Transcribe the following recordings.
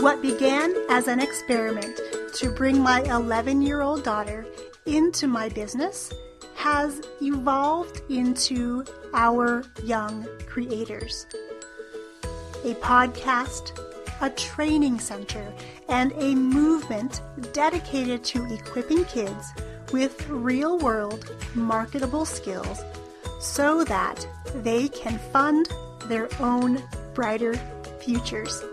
What began as an experiment to bring my 11-year-old daughter into my business has evolved into Our Young Creators, a podcast, a training center, and a movement dedicated to equipping kids with real-world marketable skills so that they can fund their own brighter futures.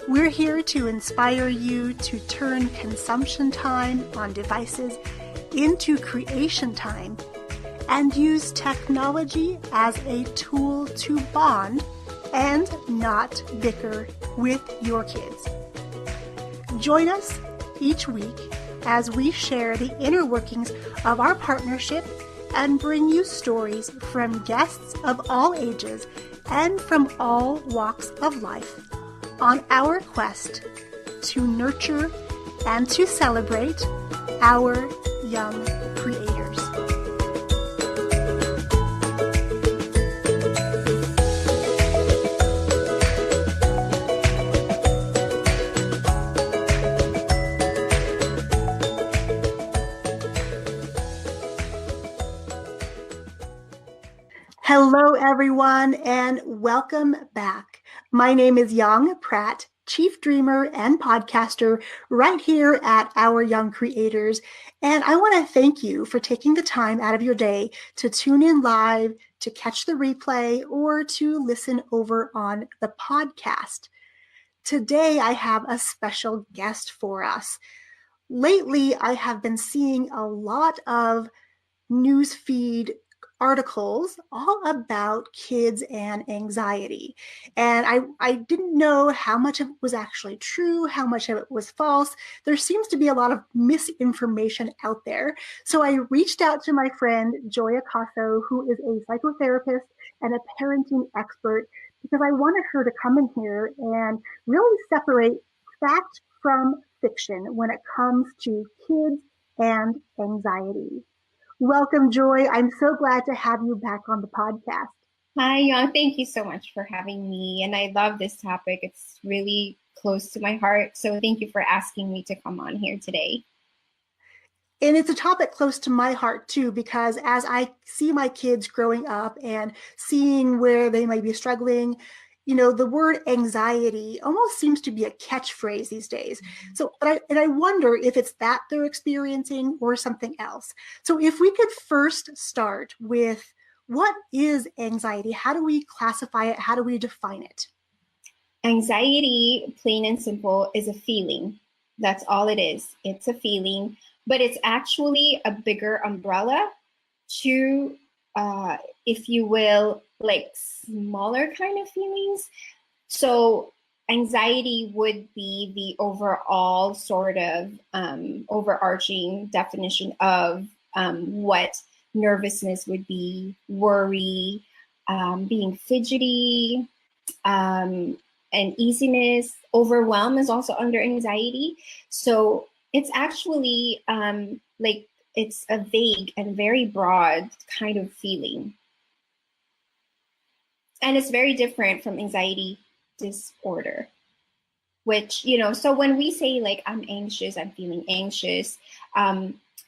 We're here to inspire you to turn consumption time on devices into creation time and use technology as a tool to bond and not bicker with your kids. Join us each week as we share the inner workings of our partnership and bring you stories from guests of all ages and from all walks of life on our quest to nurture and to celebrate our young creators. Hello, everyone, and welcome back. My name is Young Pratt, Chief Dreamer and podcaster right here at Our Young Creators. And I want to thank you for taking the time out of your day to tune in live, to catch the replay, or to listen over on the podcast. Today, I have a special guest for us. Lately, I have been seeing a lot of newsfeed articles all about kids and anxiety. And I didn't know how much of it was actually true, how much of it was false. There seems to be a lot of misinformation out there. So I reached out to my friend, Joy Acaso, who is a psychotherapist and a parenting expert, because I wanted her to come in here and really separate fact from fiction when it comes to kids and anxiety. Welcome, Joy. I'm so glad to have you back on the podcast. Hi, Young. Thank you so much for having me. And I love this topic. It's really close to my heart. So thank you for asking me to come on here today. And it's a topic close to my heart, too, because as I see my kids growing up and seeing where they might be struggling, you know, the word anxiety almost seems to be a catchphrase these days. So, and I wonder if it's that they're experiencing or something else. So if we could first start with, what is anxiety? How do we classify it? How do we define it? Anxiety, plain and simple, is a feeling. That's all it is. It's a feeling, but it's actually a bigger umbrella to, if you will, like smaller kind of feelings. So anxiety would be the overall sort of overarching definition of what nervousness would be, worry, being fidgety, and easiness. Overwhelm is also under anxiety. So it's actually it's a vague and very broad kind of feeling. And it's very different from anxiety disorder, which, you know, so when we say like, I'm anxious, I'm feeling anxious,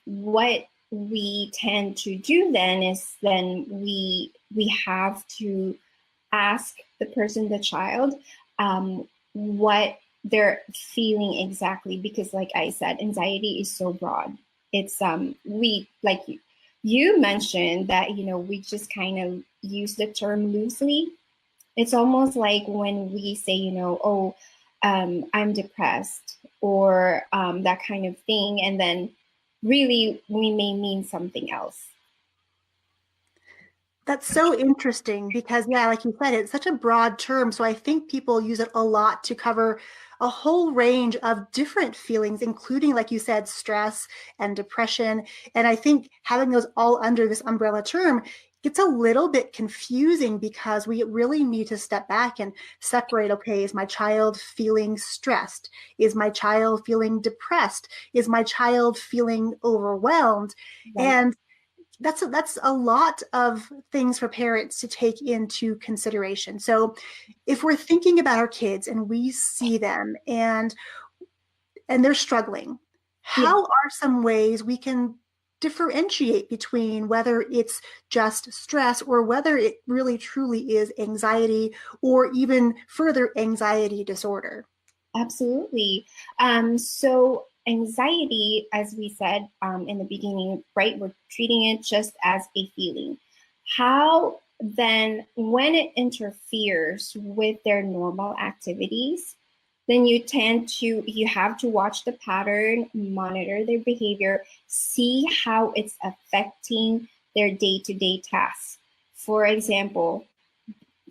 what we tend to do then is we have to ask the person, the child, what they're feeling exactly, because like I said, anxiety is so broad. It's we, like you mentioned that, you know, we just kind of use the term loosely. It's almost like when we say, you know, oh, I'm depressed, or that kind of thing, and then really we may mean something else. That's so interesting because, yeah, like you said, it's such a broad term. So I think people use it a lot to cover a whole range of different feelings, including, like you said, stress and depression. And I think having those all under this umbrella term gets a little bit confusing because we really need to step back and separate, okay, is my child feeling stressed? Is my child feeling depressed? Is my child feeling overwhelmed? Right. And that's a lot of things for parents to take into consideration. So if we're thinking about our kids and we see them and they're struggling, Yeah, how are some ways we can differentiate between whether it's just stress or whether it really truly is anxiety or even further anxiety disorder? absolutely. So anxiety, as we said in the beginning, right? We're treating it just as a feeling. How then, when it interferes with their normal activities, then you have to watch the pattern, monitor their behavior, see how it's affecting their day-to-day tasks. For example,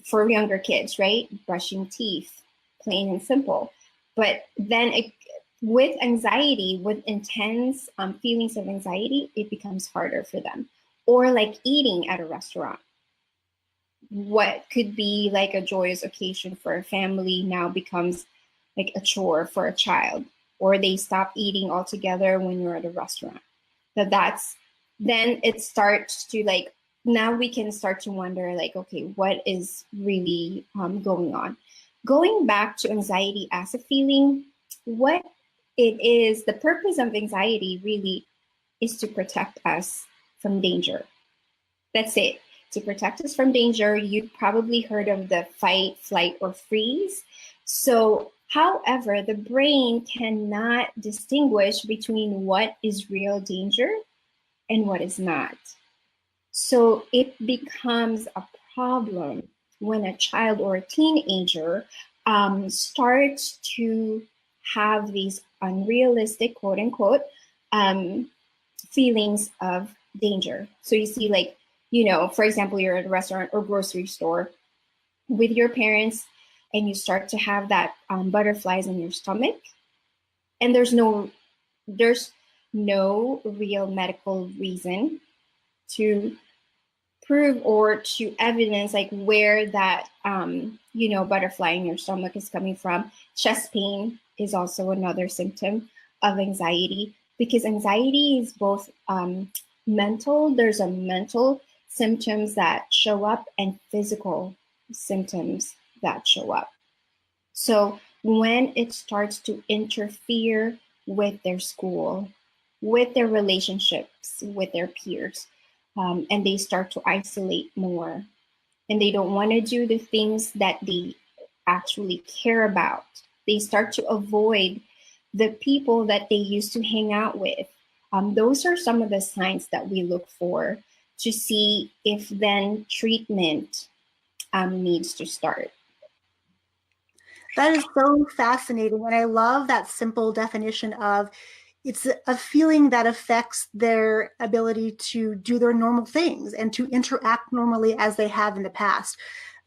for younger kids, right? Brushing teeth, plain and simple. But then with anxiety, with intense feelings of anxiety, it becomes harder for them. Or like eating at a restaurant. What could be like a joyous occasion for a family now becomes like a chore for a child, or they stop eating altogether when you're at a restaurant. That's then it starts to like, now we can start to wonder like, okay, what is really going on? Going back to anxiety as a feeling, what it is, the purpose of anxiety really is to protect us from danger. That's it. To protect us from danger. You've probably heard of the fight, flight, or freeze. So, however, the brain cannot distinguish between what is real danger and what is not. So, it becomes a problem when a child or a teenager starts to have these unrealistic, quote unquote, feelings of danger. So you see, like, for example, you're at a restaurant or grocery store with your parents and you start to have that butterflies in your stomach, and there's no real medical reason to prove or to evidence like where that butterfly in your stomach is coming from. Chest pain is also another symptom of anxiety, because anxiety is both mental. There's a mental symptoms that show up and physical symptoms that show up. So when it starts to interfere with their school, with their relationships with their peers, and they start to isolate more, and they don't want to do the things that they actually care about. They start to avoid the people that they used to hang out with. Those are some of the signs that we look for to see if then treatment needs to start. That is so fascinating. And I love that simple definition of it's a feeling that affects their ability to do their normal things and to interact normally as they have in the past.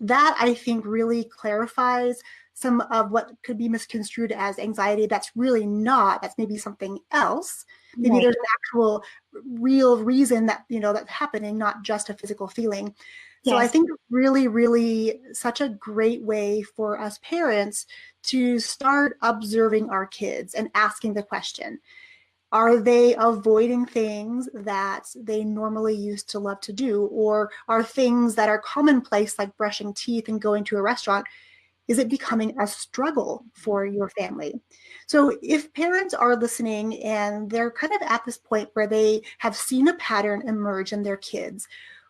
That I think really clarifies some of what could be misconstrued as anxiety. That's really not. That's maybe something else. Maybe Right. there's an actual real reason that, that's happening, not just a physical feeling. So I Yes. think really, really such a great way for us parents to start observing our kids and asking the question, are they avoiding things that they normally used to love to do? Or are things that are commonplace, like brushing teeth and going to a restaurant, is it becoming a struggle for your family? So if parents are listening and they're kind of at this point where they have seen a pattern emerge in their kids,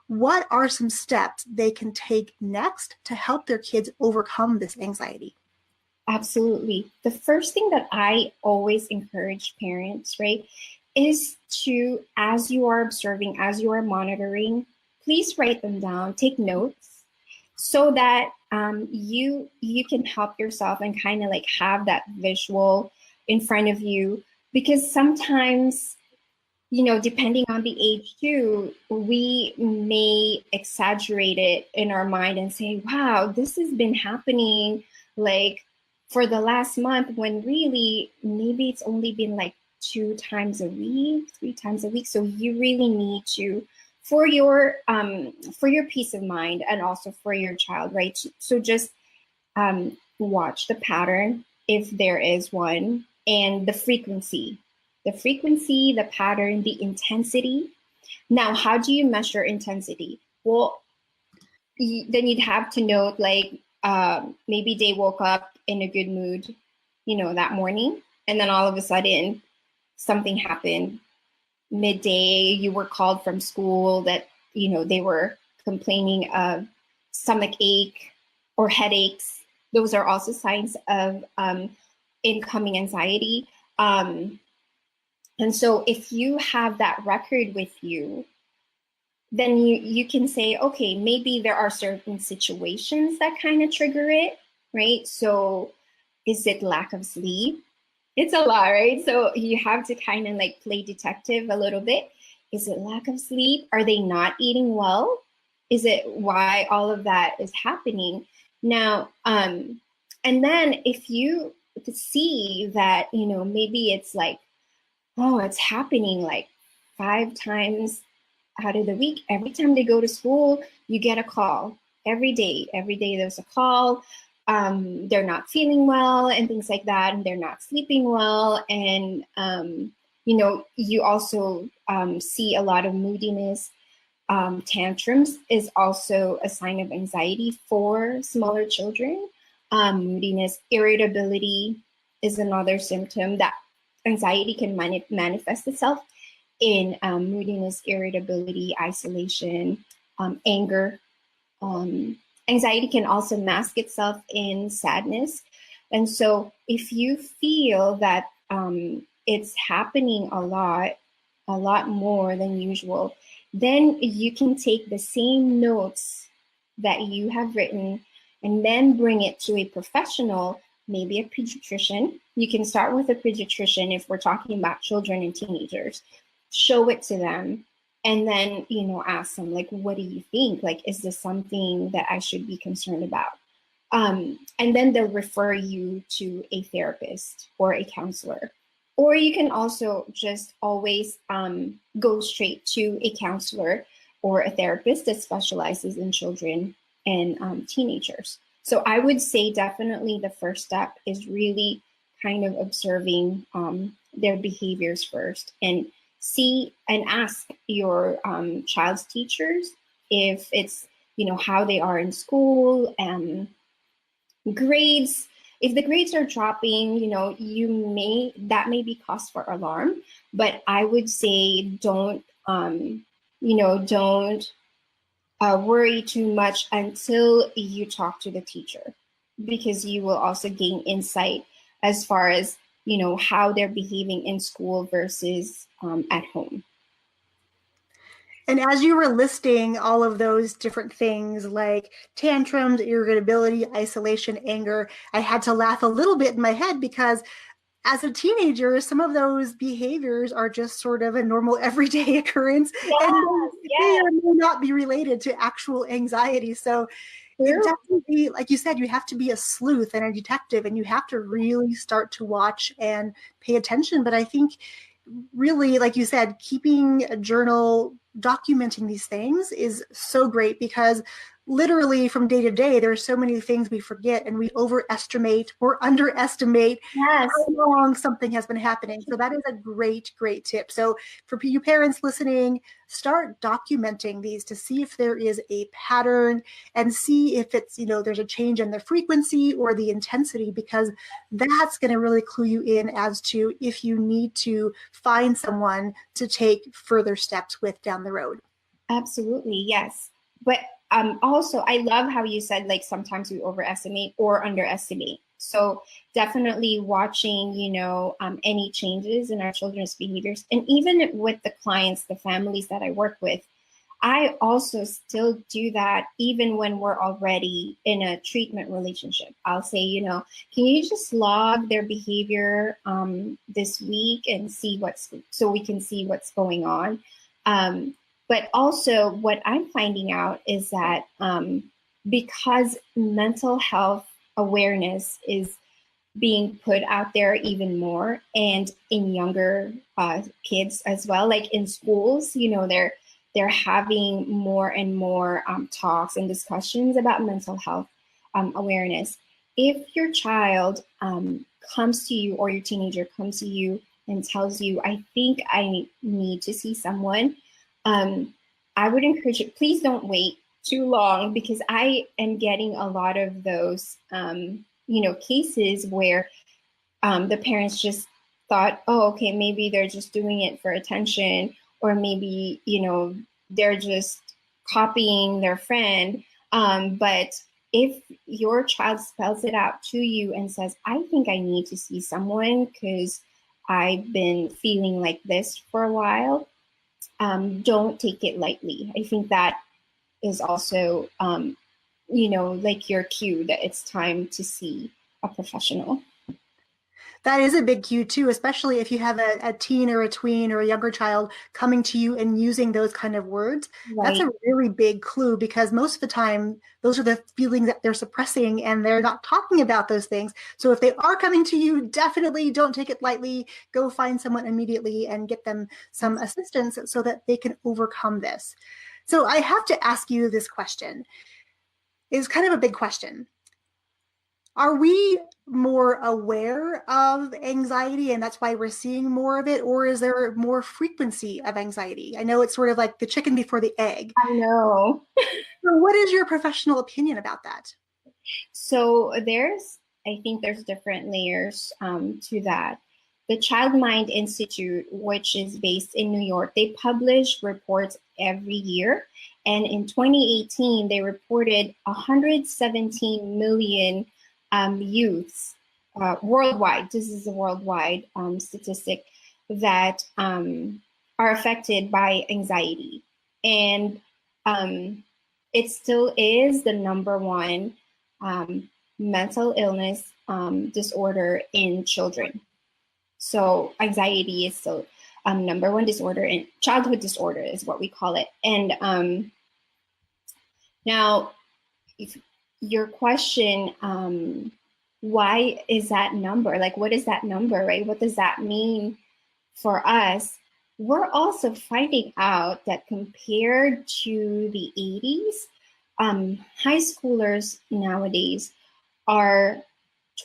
what are some steps they can take next to help their kids overcome this anxiety? Absolutely. The first thing that I always encourage parents, right, is to, as you are observing, as you are monitoring, please write them down, take notes, so that you can help yourself and kind of like have that visual in front of you. Because sometimes, depending on the age too, we may exaggerate it in our mind and say, wow, this has been happening like for the last month, when really maybe it's only been like 2 times a week, 3 times a week. So you really need to, for your peace of mind and also for your child, right? So just watch the pattern if there is one, and the frequency, the pattern, the intensity. Now, how do you measure intensity? Well, then you'd have to note, like, maybe they woke up in a good mood, that morning, and then all of a sudden something happened midday. You were called from school that, they were complaining of stomach ache or headaches. Those are also signs of incoming anxiety. And so if you have that record with you, then you can say, okay, maybe there are certain situations that kind of trigger it, right? So is it lack of sleep? It's a lot, right? So you have to kind of like play detective a little bit. Is it lack of sleep? Are they not eating well? Is it why all of that is happening? Now, and then if you see that, maybe it's like, oh, it's happening like 5 times out of the week. Every time they go to school, you get a call every day. Every day there's a call. They're not feeling well and things like that, and they're not sleeping well. And, you also see a lot of moodiness. Tantrums is also a sign of anxiety for smaller children. Moodiness, irritability is another symptom that anxiety can manifest itself in moodiness, irritability, isolation, anger. Anxiety can also mask itself in sadness. And so if you feel that it's happening a lot more than usual, then you can take the same notes that you have written and then bring it to a professional, maybe a pediatrician. You can start with a pediatrician if we're talking about children and teenagers. Show it to them and then, ask them, like, what do you think? Like, is this something that I should be concerned about? And then they'll refer you to a therapist or a counselor. Or you can also just always go straight to a counselor or a therapist that specializes in children and teenagers. So I would say definitely the first step is really kind of observing their behaviors first, and see and ask your child's teachers if it's, how they are in school, grades. If the grades are dropping, that may be cause for alarm, but I would say don't worry too much until you talk to the teacher, because you will also gain insight as far as, how they're behaving in school versus at home. And as you were listing all of those different things like tantrums, irritability, isolation, anger, I had to laugh a little bit in my head because as a teenager, some of those behaviors are just sort of a normal everyday occurrence, and they may not be related to actual anxiety. So it definitely, like you said, you have to be a sleuth and a detective, and you have to really start to watch and pay attention. But I think really, like you said, keeping a journal, documenting these things is so great, because literally from day to day, there are so many things we forget, and we overestimate or underestimate how long something has been happening. So that is a great, great tip. So for you parents listening, start documenting these to see if there is a pattern, and see if it's, there's a change in the frequency or the intensity, because that's going to really clue you in as to if you need to find someone to take further steps with down the road. Absolutely, yes. But also, I love how you said, like, sometimes we overestimate or underestimate. So definitely watching, any changes in our children's behaviors. And even with the clients, the families that I work with, I also still do that even when we're already in a treatment relationship. I'll say, can you just log their behavior this week and so we can see what's going on. But also what I'm finding out is that because mental health awareness is being put out there even more, and in younger kids as well, like in schools, they're having more and more talks and discussions about mental health awareness. If your child comes to you, or your teenager comes to you and tells you, I think I need to see someone, I would encourage it. Please don't wait too long, because I am getting a lot of those, cases where the parents just thought, oh, okay, maybe they're just doing it for attention, or maybe, they're just copying their friend. But if your child spells it out to you and says, I think I need to see someone because I've been feeling like this for a while, don't take it lightly. I think that is also, like your cue that it's time to see a professional. That is a big cue too, especially if you have a teen or a tween or a younger child coming to you and using those kind of words. That's Right. a really big clue, because most of the time, those are the feelings that they're suppressing and they're not talking about those things. So if they are coming to you, definitely don't take it lightly. Go find someone immediately and get them some assistance so that they can overcome this. So I have to ask you this question. It's kind of a big question. Are we more aware of anxiety and that's why we're seeing more of it? Or is there more frequency of anxiety? I know it's sort of like the chicken before the egg. I know. So what is your professional opinion about that? So I think there's different layers to that. The Child Mind Institute, which is based in New York, they publish reports every year. And in 2018, they reported 117 million youths worldwide. This is a worldwide statistic that are affected by anxiety. And it still is the number one mental illness disorder in children. So anxiety is still number one disorder, and childhood disorder is what we call it. And now, if your question, why is that number? Like, what is that number, right? What does that mean for us? We're also finding out that compared to the 80s, high schoolers nowadays are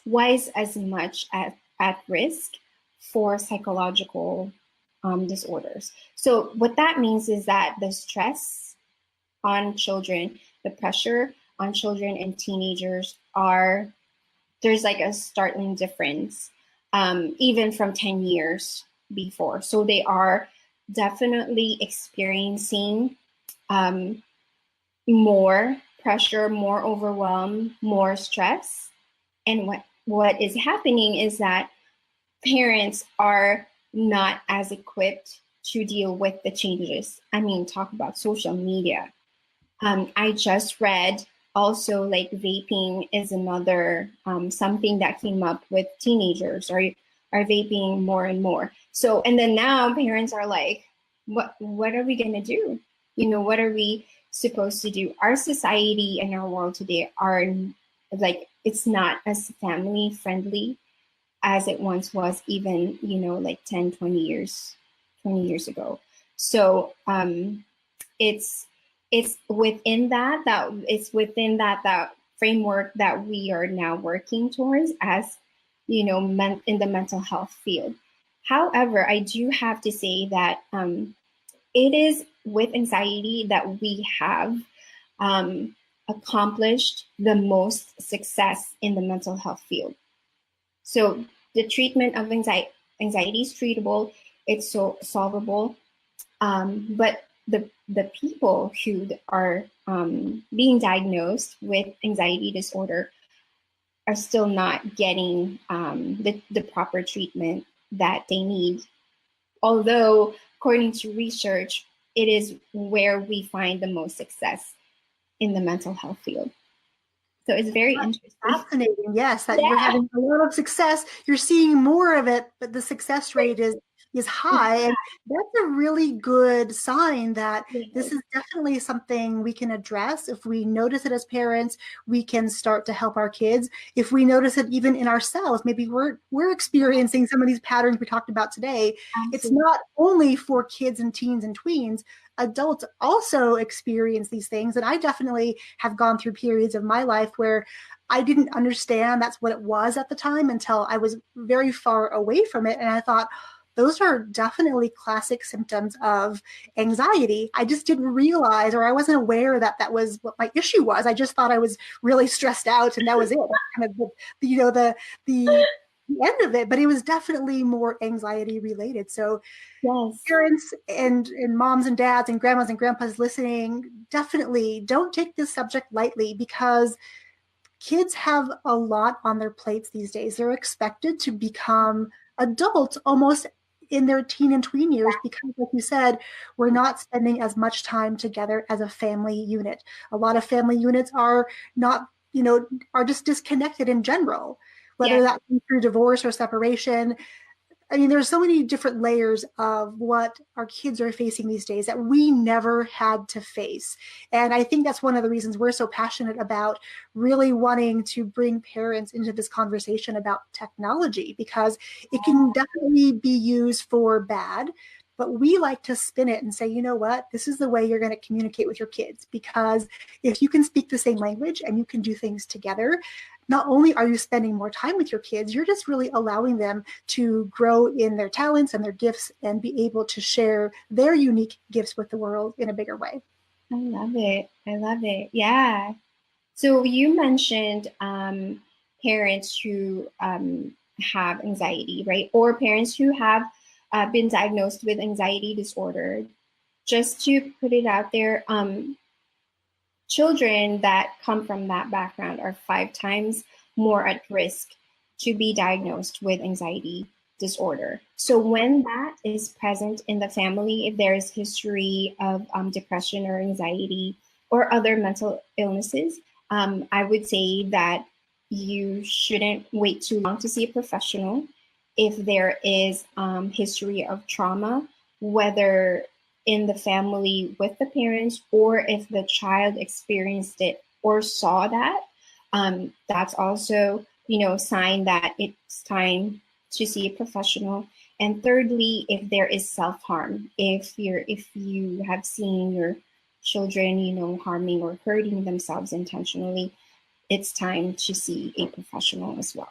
twice as much at risk for psychological disorders. So what that means is that the stress on children, the pressure on children and teenagers there's like a startling difference, even from 10 years before. So they are definitely experiencing more pressure, more overwhelm, more stress. And what is happening is that parents are not as equipped to deal with the changes. I mean, talk about social media. I just read also, like, vaping is another something that came up with teenagers are vaping more and more. So, and then now parents are like, what are we going to do? What are we supposed to do? Our society and our world today are like, it's not as family friendly as it once was, even, like 10, 20 years ago. So it's within that framework that we are now working towards as, in the mental health field. However, I do have to say that it is with anxiety that we have accomplished the most success in the mental health field. So the treatment of anxiety is treatable, it's so solvable, but the people who are being diagnosed with anxiety disorder are still not getting the proper treatment that they need. Although, according to research, it is where we find the most success in the mental health field. So it's very interesting. Fascinating. Yes, that you're having a lot of success. You're seeing more of it, but the success rate is high. And that's a really good sign that this is definitely something we can address. If we notice it as parents, we can start to help our kids. If we notice it even in ourselves, maybe we're experiencing some of these patterns we talked about today. Absolutely. It's not only for kids and teens and tweens. Adults also experience these things. And I definitely have gone through periods of my life where I didn't understand that's what it was at the time until I was very far away from it. And I thought, those are definitely classic symptoms of anxiety. I just didn't realize, or I wasn't aware that that was what my issue was. I just thought I was really stressed out and that was it. Kind of the end of it, but it was definitely more anxiety related. So Yes. parents and moms and dads and grandmas and grandpas listening, definitely don't take this subject lightly, because kids have a lot on their plates these days. They're expected to become adults almost in their teen and tween years, because, like you said, we're not spending as much time together as a family unit. A lot of family units are not, are just disconnected in general, whether Yes. that be through divorce or separation. I mean, there's so many different layers of what our kids are facing these days that we never had to face. And I think that's one of the reasons we're so passionate about really wanting to bring parents into this conversation about technology, because it can definitely be used for bad. But we like to spin it and say, you know what, this is the way you're going to communicate with your kids. Because if you can speak the same language and you can do things together, not only are you spending more time with your kids, you're just really allowing them to grow in their talents and their gifts and be able to share their unique gifts with the world in a bigger way. I love it. I love it. Yeah. So you mentioned parents who have anxiety, right? Or parents who have been diagnosed with anxiety disorder. Just to put it out there, children that come from that background are 5 times more at risk to be diagnosed with anxiety disorder. So when that is present in the family, if there is history of depression or anxiety or other mental illnesses, I would say that you shouldn't wait too long to see a professional. If there is history of trauma, whether in the family with the parents, or if the child experienced it or saw that, that's also, sign that it's time to see a professional. And thirdly, if there is self-harm, if you have seen your children, harming or hurting themselves intentionally, it's time to see a professional as well.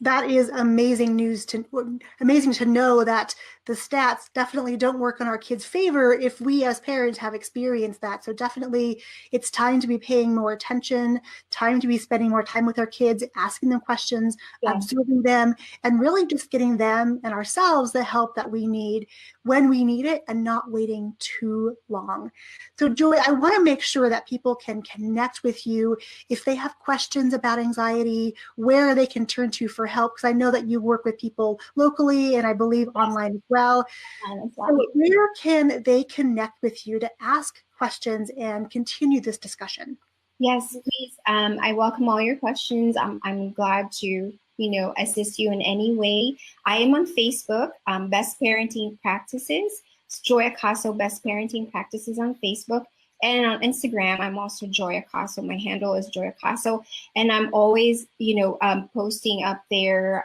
That is amazing to know that the stats definitely don't work in our kids' favor if we as parents have experienced that. So definitely it's time to be paying more attention, time to be spending more time with our kids, asking them questions, observing them, and really just getting them and ourselves the help that we need when we need it, and not waiting too long. So Joy, I want to make sure that people can connect with you if they have questions about anxiety, where they can turn to for help, because I know that you work with people locally and I believe online as well. So where can they connect with you to ask questions and continue this discussion? Yes, please. I welcome all your questions. I'm glad to, assist you in any way. I am on Facebook, Best Parenting Practices. It's Joy Acaso Best Parenting Practices on Facebook. And on Instagram, I'm also Joy Acaso. My handle is Joy Acaso. And I'm always, posting up there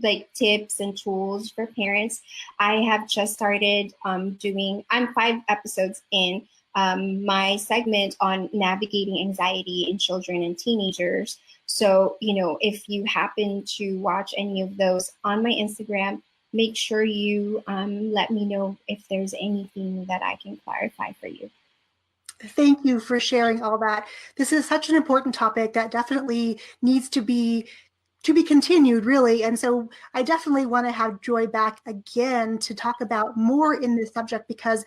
like tips and tools for parents. I have just started I'm 5 episodes in my segment on navigating anxiety in children and teenagers. So, if you happen to watch any of those on my Instagram, make sure you let me know if there's anything that I can clarify for you. Thank you for sharing all that. This is such an important topic that definitely needs to be continued, really. And so I definitely want to have Joy back again to talk about more in this subject, because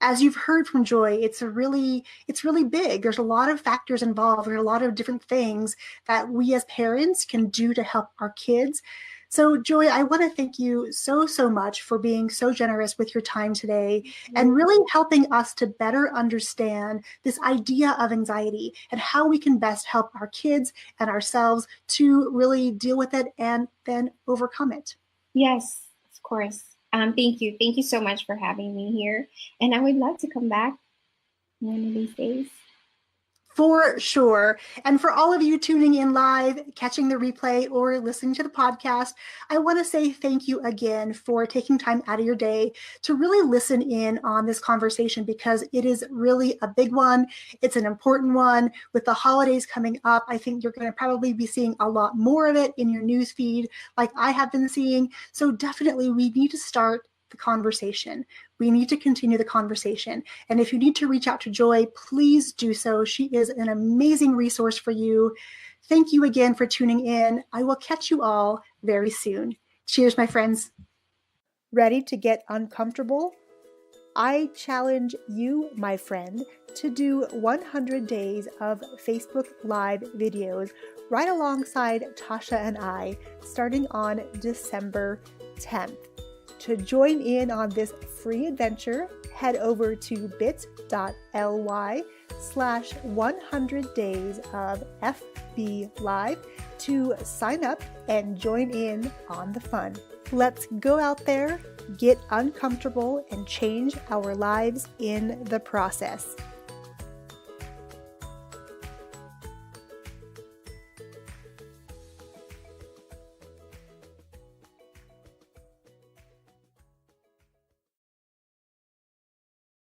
as you've heard from Joy, it's really big. There's a lot of factors involved. There are a lot of different things that we as parents can do to help our kids. So Joy, I want to thank you so much for being so generous with your time today and really helping us to better understand this idea of anxiety and how we can best help our kids and ourselves to really deal with it and then overcome it. Yes, of course. Thank you. Thank you so much for having me here. And I would love to come back one of these days. For sure. And for all of you tuning in live, catching the replay, or listening to the podcast, I want to say thank you again for taking time out of your day to really listen in on this conversation, because it is really a big one. It's an important one. With the holidays coming up, I think you're going to probably be seeing a lot more of it in your news feed like I have been seeing. So definitely we need to start the conversation. We need to continue the conversation. And if you need to reach out to Joy, please do so. She is an amazing resource for you. Thank you again for tuning in. I will catch you all very soon. Cheers, my friends. Ready to get uncomfortable? I challenge you, my friend, to do 100 days of Facebook Live videos right alongside Tasha and I, starting on December 10th. To join in on this free adventure, head over to bit.ly/100 days of FB Live to sign up and join in on the fun. Let's go out there, get uncomfortable, and change our lives in the process.